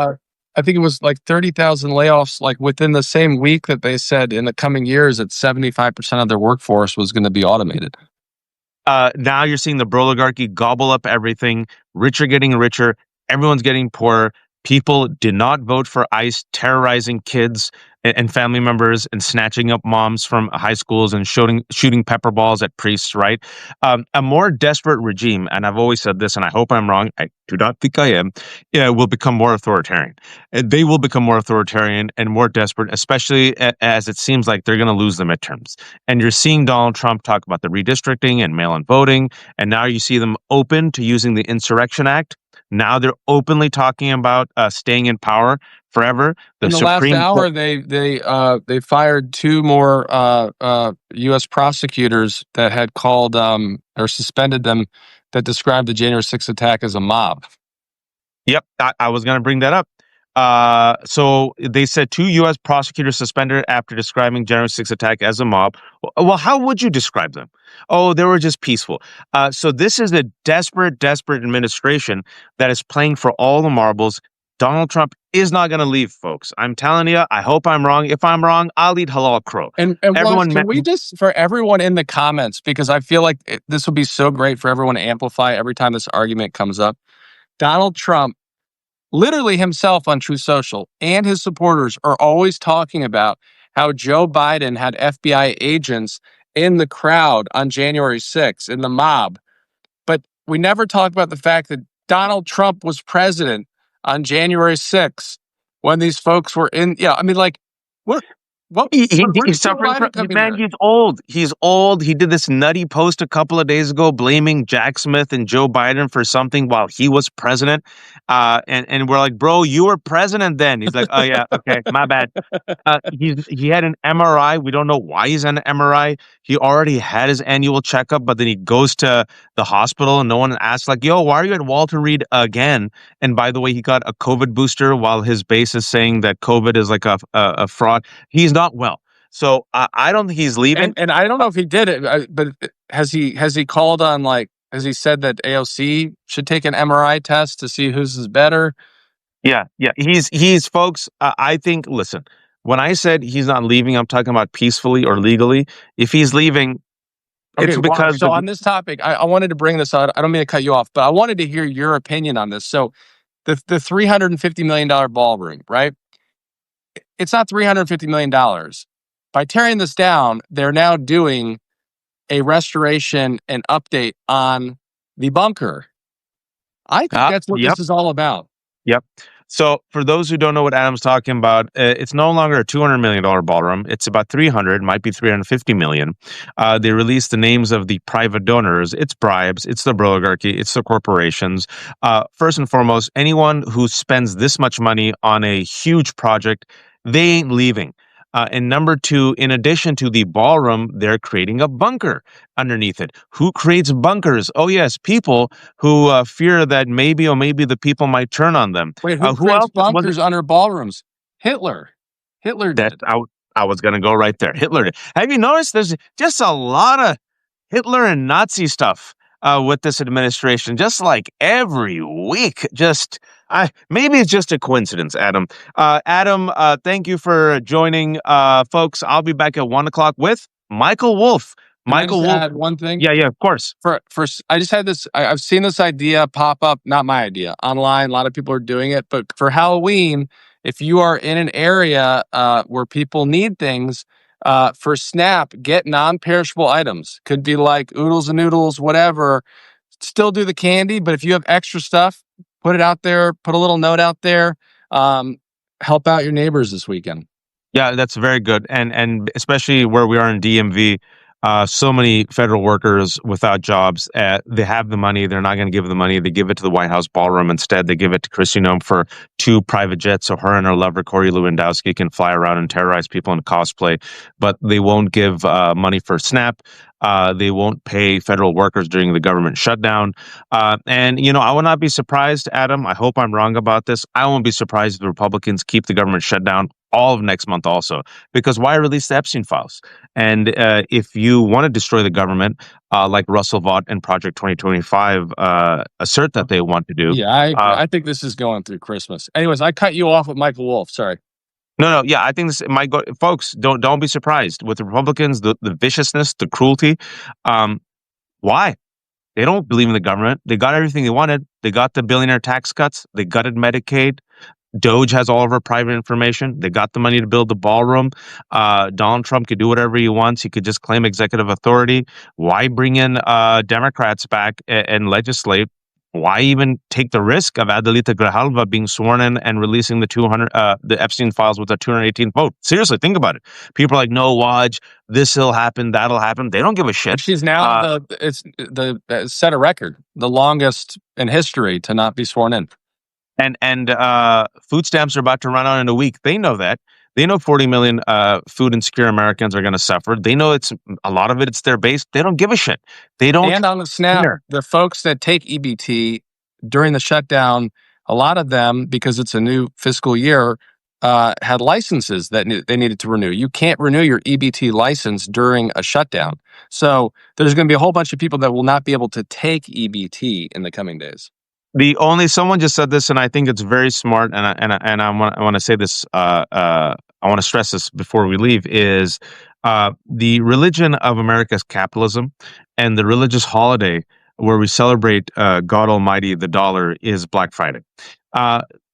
I think it was like 30,000 layoffs, like within the same week that they said in the coming years that 75% of their workforce was going to be automated. Now you're seeing the oligarchy gobble up everything. Rich are getting richer. Everyone's getting poorer. People did not vote for ICE terrorizing kids and family members and snatching up moms from high schools and shooting pepper balls at priests, right? A more desperate regime, and I've always said this, and I hope I'm wrong, I do not think I am, will become more authoritarian. They will become more authoritarian and more desperate, especially as it seems like they're going to lose the midterms. And you're seeing Donald Trump talk about the redistricting and mail-in voting, and now you see them open to using the Insurrection Act. Now they're openly talking about staying in power forever. In the last hour, they fired 2 more U.S. prosecutors that had called or suspended them that described the January 6th attack as a mob. Yep, I was going to bring that up. So they said 2 U.S. prosecutors suspended after describing January 6th attack as a mob. Well, how would you describe them? Oh, they were just peaceful. So this is a desperate administration that is playing for all the marbles. Donald Trump is not going to leave, folks. I'm telling you, I hope I'm wrong. If I'm wrong, I'll eat halal crow. And Wes, can we just, for everyone in the comments, because I feel like this would be so great for everyone to amplify every time this argument comes up. Donald Trump, literally himself on Truth Social, and his supporters are always talking about how Joe Biden had FBI agents in the crowd on January 6th in the mob. But we never talk about the fact that Donald Trump was president on January 6th when these folks were in. Yeah, I mean, like, what? He's suffering from, man, he's old. He's old. He did this nutty post a couple of days ago blaming Jack Smith and Joe Biden for something while he was president. And we're like, bro, you were president then. He's like, oh yeah, okay, my bad. He had an MRI. We don't know why he's on an MRI. He already had his annual checkup, but then he goes to the hospital and no one asks, like, yo, why are you at Walter Reed again? And by the way, he got a COVID booster while his base is saying that COVID is like a fraud. He's not well. So I don't think he's leaving. And I don't know if he did it, but has he called on, like, has he said that AOC should take an MRI test to see whose is better? Yeah. He's folks. I think, listen, when I said he's not leaving, I'm talking about peacefully or legally. If he's leaving, okay, it's because. So on this topic, I wanted to bring this out. I don't mean to cut you off, but I wanted to hear your opinion on this. So the $350 million ballroom, right? It's not $350 million. By tearing this down, they're now doing a restoration and update on the bunker. I think that's what this is all about. Yep. So for those who don't know what Adam's talking about, it's no longer a $200 million ballroom. It's about 300, might be 350 million. They released the names of the private donors. It's bribes. It's the oligarchy. It's the corporations. First and foremost, anyone who spends this much money on a huge project, they ain't leaving. And number 2, in addition to the ballroom, they're creating a bunker underneath it. Who creates bunkers? Oh, yes, people who fear that maybe the people might turn on them. Wait, who creates bunkers under ballrooms? Hitler. Hitler did. I was going to go right there. Hitler did. Have you noticed there's just a lot of Hitler and Nazi stuff with this administration, just like every week? Maybe it's just a coincidence, Adam. Adam, thank you for joining, folks. I'll be back at 1:00 with Michael Wolff. Michael Wolff. Add one thing. Yeah, of course. I just had this. I've seen this idea pop up. Not my idea. Online, a lot of people are doing it. But for Halloween, if you are in an area where people need things, For SNAP, get non-perishable items. Could be like oodles and noodles, whatever. Still do the candy, but if you have extra stuff, put it out there. Put a little note out there. Um, Help out your neighbors this weekend. Yeah, that's very good, and especially where we are in DMV, so many federal workers without jobs. They have the money; they're not going to give the money. They give it to the White House ballroom instead. They give it to Kristi Noem for 2 private jets, so her and her lover Corey Lewandowski can fly around and terrorize people in cosplay. But they won't give money for SNAP. They won't pay federal workers during the government shutdown. And I will not be surprised, Adam. I hope I'm wrong about this. I won't be surprised if the Republicans keep the government shut down all of next month also, because why release the Epstein files? And if you want to destroy the government, like Russell Vought and Project 2025 assert that they want to do. Yeah, I think this is going through Christmas. Anyways, I cut you off with Michael Wolff. Sorry. No, yeah, I think this might go. Folks, don't be surprised with the Republicans, the viciousness, the cruelty. Why? They don't believe in the government. They got everything they wanted. They got the billionaire tax cuts. They gutted Medicaid. Doge has all of our private information. They got the money to build the ballroom. Donald Trump could do whatever he wants. He could just claim executive authority. Why bring in Democrats back and legislate? Why even take the risk of Adelita Grijalva being sworn in and releasing the Epstein files with a 218th vote? Seriously, think about it. People are like, no, Waj, this'll happen, that'll happen. They don't give a shit. She's now set a record, the longest in history to not be sworn in. And food stamps are about to run out in a week. They know that. They know 40 million food insecure Americans are going to suffer. They know it's a lot of it's their base. They don't give a shit. They don't. And on the SNAP, the folks that take EBT during the shutdown, a lot of them, because it's a new fiscal year, had licenses that they needed to renew. You can't renew your EBT license during a shutdown. So there's going to be a whole bunch of people that will not be able to take EBT in the coming days. Someone just said this, and I think it's very smart. And I want to say this. I want to stress this before we leave. Is the religion of America's capitalism, and the religious holiday where we celebrate God Almighty, the dollar, is Black Friday.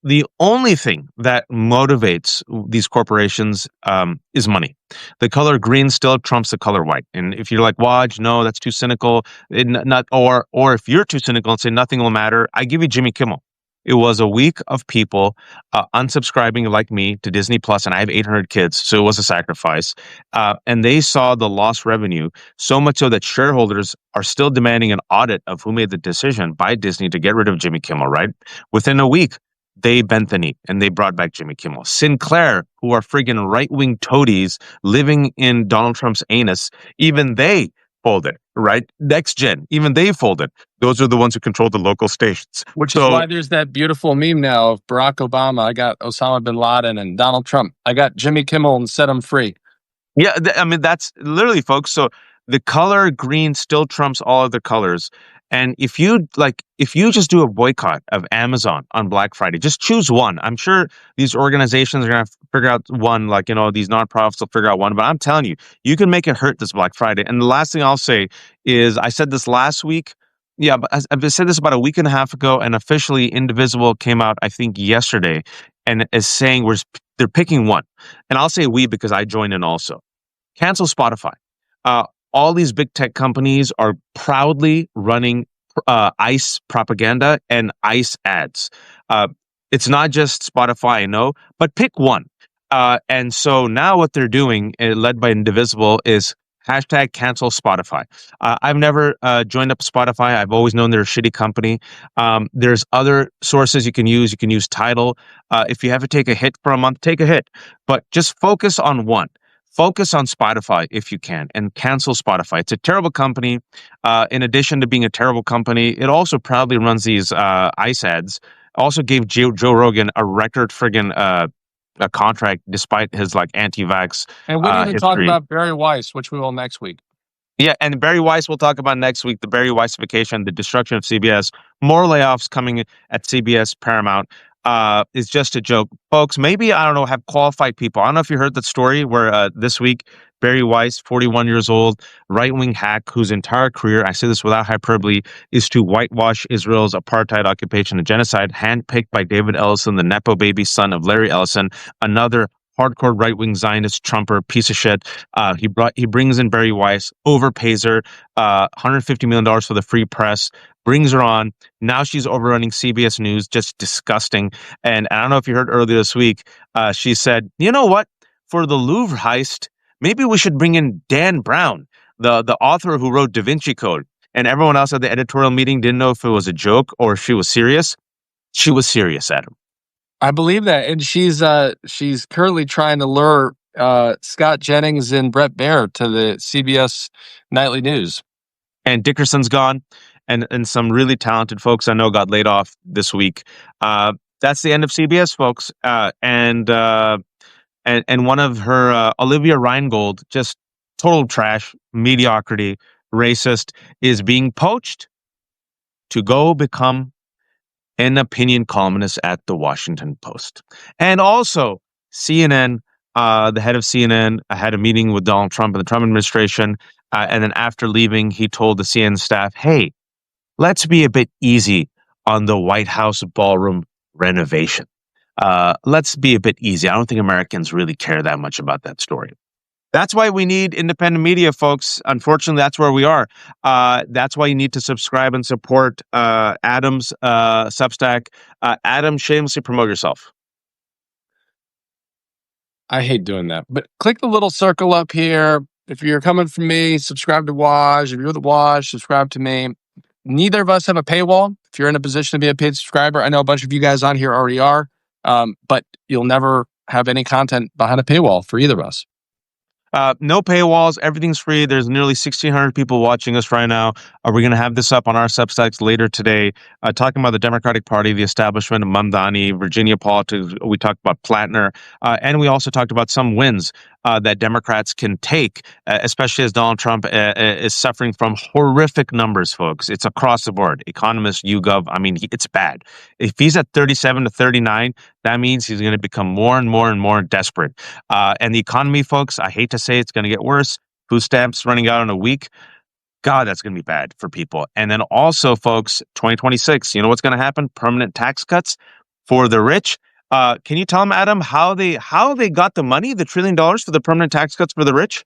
The only thing that motivates these corporations is money. The color green still trumps the color white. And if you're like, Waj, no, that's too cynical. Or if you're too cynical and say nothing will matter, I give you Jimmy Kimmel. It was a week of people unsubscribing like me to Disney Plus, and I have 800 kids, so it was a sacrifice. And they saw the lost revenue, so much so that shareholders are still demanding an audit of who made the decision by Disney to get rid of Jimmy Kimmel, right? Within a week, they bent the knee and they brought back Jimmy Kimmel. Sinclair, who are friggin' right-wing toadies living in Donald Trump's anus, even they folded, right? Next Gen, even they folded. Those are the ones who control the local stations. Which is why there's that beautiful meme now of Barack Obama. I got Osama bin Laden, and Donald Trump. I got Jimmy Kimmel and set him free. Yeah, I mean, that's literally, folks. So the color green still trumps all other colors. And if you just do a boycott of Amazon on Black Friday, just choose one. I'm sure these organizations are going to figure out one, these nonprofits will figure out one. But I'm telling you, you can make it hurt this Black Friday. And the last thing I'll say is I said this last week. Yeah, but I've said this about a week and a half ago, and officially Indivisible came out, I think, yesterday, and is saying they're picking one. And I'll say we because I joined in also. Cancel Spotify. All these big tech companies are proudly running ICE propaganda and ICE ads. It's not just Spotify, I know, but pick one. And so now what they're doing, led by Indivisible, is hashtag cancel Spotify. I've never joined up Spotify. I've always known they're a shitty company. There's other sources you can use. You can use Tidal. If you have to take a hit for a month, take a hit. But just focus on one. Focus on Spotify if you can, and cancel Spotify. It's a terrible company. In addition to being a terrible company, it also proudly runs these ICE ads. Also gave Joe Rogan a record friggin' a contract despite his anti-vax And we didn't even talk history. about Barry Weiss, which we will next week. Yeah, and Barry Weiss we'll talk about next week, the Barry Weissification, the destruction of CBS, more layoffs coming at CBS, Paramount. Is just a joke. Folks, maybe, I don't know, have qualified people. I don't know if you heard that story where this week, Barry Weiss, 41 years old, right-wing hack whose entire career, I say this without hyperbole, is to whitewash Israel's apartheid occupation and genocide, handpicked by David Ellison, the Nepo baby son of Larry Ellison, another hardcore right-wing Zionist Trumper piece of shit. He brings in Barry Weiss, overpays her, $150 million for the free press, brings her on. Now she's overrunning CBS News, just disgusting. And I don't know if you heard earlier this week, she said, you know what? For the Louvre heist, maybe we should bring in Dan Brown, the author who wrote Da Vinci Code. And everyone else at the editorial meeting didn't know if it was a joke or if she was serious. She was serious, Adam. I believe that, and she's currently trying to lure Scott Jennings and Brett Baer to the CBS nightly news. And Dickerson's gone, and some really talented folks I know got laid off this week. That's the end of CBS, folks. And one of her, Olivia Reingold, just total trash, mediocrity, racist, is being poached to go become an opinion columnist at the Washington Post. And also, CNN, the head of CNN, had a meeting with Donald Trump and the Trump administration. And then after leaving, he told the CNN staff, hey, let's be a bit easy on the White House ballroom renovation. Let's be a bit easy. I don't think Americans really care that much about that story. That's why we need independent media, folks. Unfortunately, that's where we are. That's why you need to subscribe and support Adam's Substack. Adam, shamelessly promote yourself. I hate doing that, but click the little circle up here. If you're coming from me, subscribe to Waj. If you're the Waj, subscribe to me. Neither of us have a paywall. If you're in a position to be a paid subscriber, I know a bunch of you guys on here already are, but you'll never have any content behind a paywall for either of us. No paywalls. Everything's free. There's nearly 1,600 people watching us right now. We're going to have this up on our Substacks later today, talking about the Democratic Party, the establishment of Mamdani, Virginia politics. We talked about Plattner, and we also talked about some wins that Democrats can take, especially as Donald Trump is suffering from horrific numbers, folks. It's across the board. Economists, YouGov, I mean, it's bad. If he's at 37 to 39, that means he's going to become more and more and more desperate. And the economy, folks, I hate to say it's going to get worse. Food stamps running out in a week. God, that's going to be bad for people. And then also, folks, 2026, you know what's going to happen? Permanent tax cuts for the rich. Can you tell them, Adam, how they got the money, the $1 trillion for the permanent tax cuts for the rich?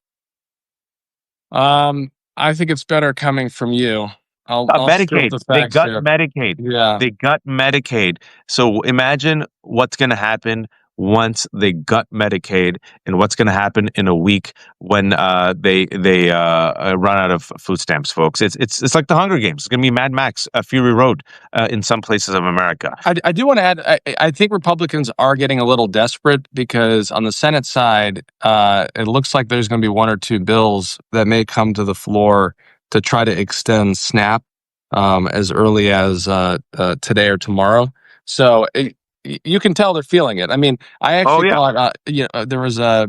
I think it's better coming from you. I'll Medicaid. They got here. Medicaid. Yeah. They got Medicaid. So imagine what's going to happen once they gut Medicaid, and what's going to happen in a week when they run out of food stamps, folks. It's like the Hunger Games. It's going to be Mad Max, Fury Road in some places of America. I do want to add, I think Republicans are getting a little desperate because on the Senate side, it looks like there's going to be one or two bills that may come to the floor to try to extend SNAP as early as today or tomorrow. So you can tell they're feeling it. I mean, I actually thought, there was I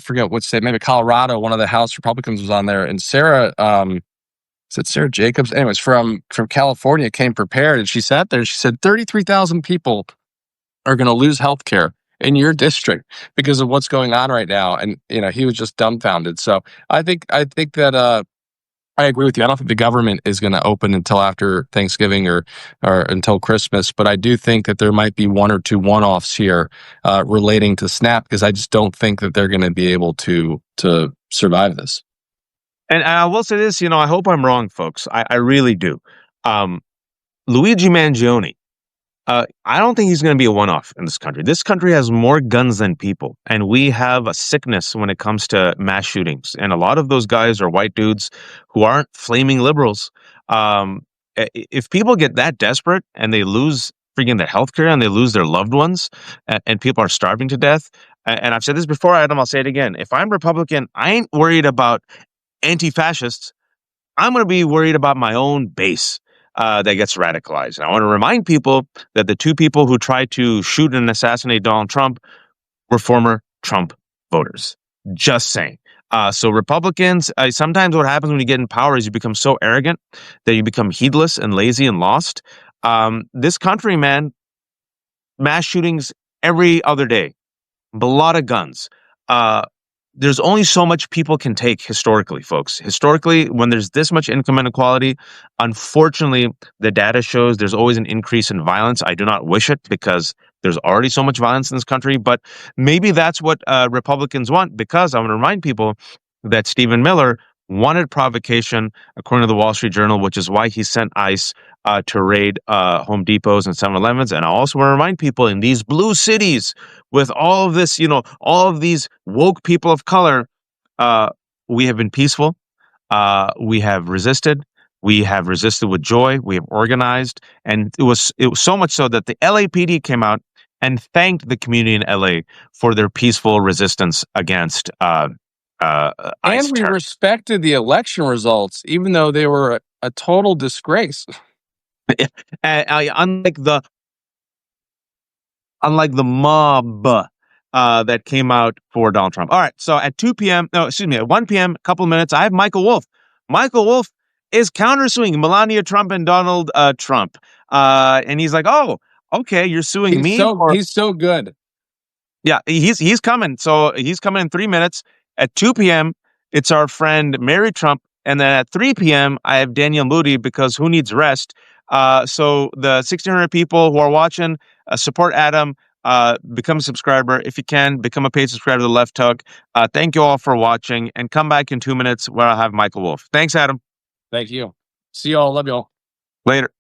forget what state, maybe Colorado, one of the House Republicans was on there, and Sarah, is it Sarah Jacobs? Anyways, from California came prepared, and she sat there and she said 33,000 people are going to lose health care in your district because of what's going on right now. And, he was just dumbfounded. So I think that, I agree with you. I don't think the government is going to open until after Thanksgiving or until Christmas, but I do think that there might be one or two one-offs here relating to SNAP because I just don't think that they're going to be able to survive this. And I will say this, I hope I'm wrong, folks. I really do. Luigi Mangione, I don't think he's going to be a one-off in this country. This country has more guns than people, and we have a sickness when it comes to mass shootings. And a lot of those guys are white dudes who aren't flaming liberals. If people get that desperate and they lose freaking their healthcare and they lose their loved ones, and people are starving to death, and I've said this before, Adam, I'll say it again. If I'm Republican, I ain't worried about anti-fascists. I'm going to be worried about my own base. That gets radicalized. And I want to remind people that the two people who tried to shoot and assassinate Donald Trump were former Trump voters. Just saying. So Republicans, sometimes what happens when you get in power is you become so arrogant that you become heedless and lazy and lost. This country, man, mass shootings every other day, a lot of guns. there's only so much people can take historically, folks. Historically, when there's this much income inequality, unfortunately, the data shows there's always an increase in violence. I do not wish it because there's already so much violence in this country, but maybe that's what Republicans want, because I want to remind people that Stephen Miller wanted provocation, according to the Wall Street Journal, which is why he sent ICE to raid Home Depots and 7-Elevens. And I also want to remind people, in these blue cities with all of this, all of these woke people of color, we have been peaceful. We have resisted. We have resisted with joy. We have organized, and it was so much so that the LAPD came out and thanked the community in LA for their peaceful resistance against ICE And we terror. respected the election results, even though they were a total disgrace. Unlike the mob that came out for Donald Trump. All right, so at 2 p.m., no, excuse me, at 1 p.m., a couple of minutes, I have Michael Wolff. Michael Wolff is countersuing Melania Trump and Donald Trump. And he's like, oh, okay, you're suing me. He's so good. Yeah, he's coming. So he's coming in 3 minutes. At 2 p.m., it's our friend Mary Trump. And then at 3 p.m., I have Daniel Moody, because who needs rest? So the 1,600 people who are watching, support Adam. Become a subscriber. If you can, become a paid subscriber to the Left Hook. Thank you all for watching, and come back in 2 minutes where I'll have Michael Wolff. Thanks, Adam. Thank you. See y'all. Love y'all. Later.